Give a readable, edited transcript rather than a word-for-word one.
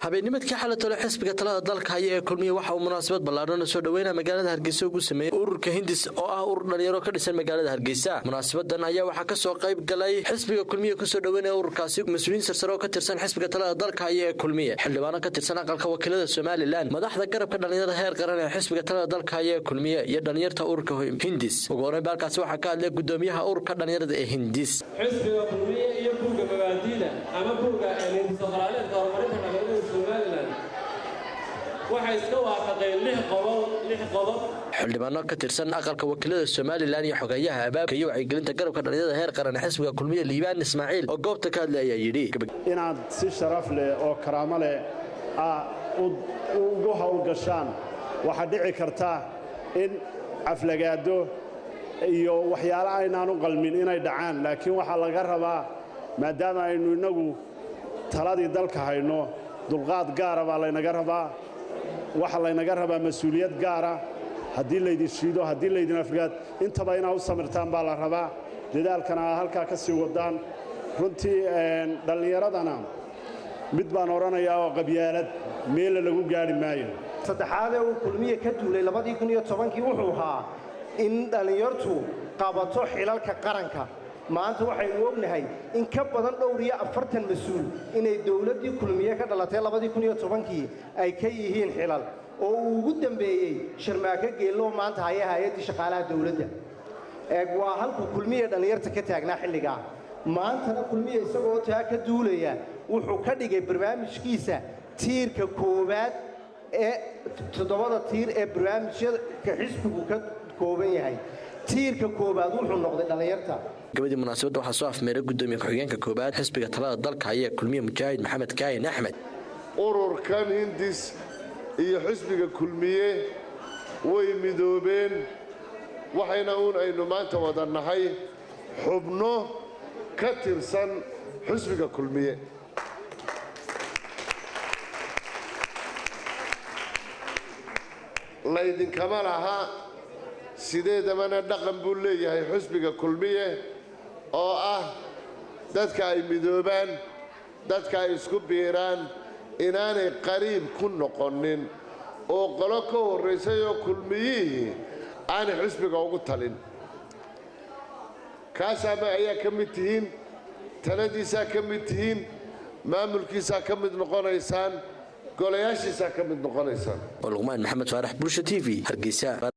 habeennimadkii xalatole xisbiga talada dalka haya ee kulmiye waxa uu munaasabad ballaaran soo dhaweynaa magaalada Hargeysa ugu sameeyay ururka Hindis oo ah urur dhalinyaro ka dhisan magaalada Hargeysa. Munaasabadan ayaa waxa ka soo qayb galay xisbiga kulmiye ku soo dhaweynaya ururkaasi mas'uuliyiin sarsare oo ka tirsan xisbiga talada dalka haya ee kulmiye, xildhibaano ka tirsan aqalka wakiilada Soomaaliland, madaxda garabka dhalinyarada heer qaran ee xisbiga talada dalka haya ee kulmiye iyo dhalinyarta ururka Hindis. Ugu horreyn halkaas waxa ka hadlay gudoomiyaha ururka dhalinyarada ee Hindis. xisbiga kulmiye iyo buuga mabaadiida ama buuga ee Soomaaliyeed horumarinta dhalinyarada Soomaaliland waxay iska waafaqeen lix qodob. xildhibaano ka tirsan aqalka wakiilada Soomaaliland iyo xogayaha abaabka iyo wacyigelinta garabka dhalinyarada heer qaran xisbiga kulmiye Liibaan Ismaaciil oo goobta ka hadlay ayaa yidhi inaad si sharaf leh oo karaamo leh ugu hawlgashaan waxa dhici karta in aflagaado iyo waxyaalo aynaan u qalmin inay dhacaan, laakiin waxa laga rabaa maadaama aynu inagu taladii dalka hayno dulqaad gaar ah baa laynaga rabaa, waxa laynaga rabaa mas'uuliyad gaar ah. haddii laydin shiido, haddii laydin afgaad intaba inaad u samirtaan baa la rabaa, dadaalkana halkaa ka sii wadaan. runtii dhallinyaradana mid baan odhanayaa oo qabyaalad meella lagu gaari maayo. saddexaad ee uu kulmiye ka duulay 2010kii wuxuu ahaa in dhallinyartu qabato xilalka qaranka. maanta waxaynu ognahay in ka badan dhowr iyo 40 mas'uul inay dawladdii kulmiye ka dhalatay 2010kii ay ka yihiin xilal oo uu ugu dambeeyay Sharmaake Geelo maanta hay'adda shaqaalaha dawladda. waa halku kulmiye dhalinyarta ka taagnaa xilliga. maantana kulmiye isagoo taa ka duulaya wuxuu ka dhigay barnaamijkiisa tiirka koowaad ee 7 tiir ee barnaamijyada ka xisbigu ka kooban yahay. tiirka koowaad wuxuu noqday dhalinyarta. gabadhii munaasabadda waxaa soo afmeeray gudoomiye ku-xigeenka koowaad xisbiga talada dalka haya ee kulmiye Mujaahid Maxamed Kaayin Axmed. ururkan Hindis iyo xisbiga kulmiye way midoobeen, waxayna aynu maanta wada nahay xubno ka tirsan xisbiga kulmiye. laydinkama laha sideedabana dhaqan buu leeyahay xisbiga kulmiye oo ah dadka ay midoobaan, dadka ay isku biiraan, inaanay qariib ku noqonin oo qolo ka horraysay oo kulmiyihii aanay xisbiga ugu talin. kaasaaba ayaa ka mid tihiin, taladiisaa ka mid tihiin, maamulkiisaa ka mid noqonaysaan, golayaashiisaa ka mid noqonaysaan. Luqmaan Maxamed Faarax, Bulsho TV, Hargeysa.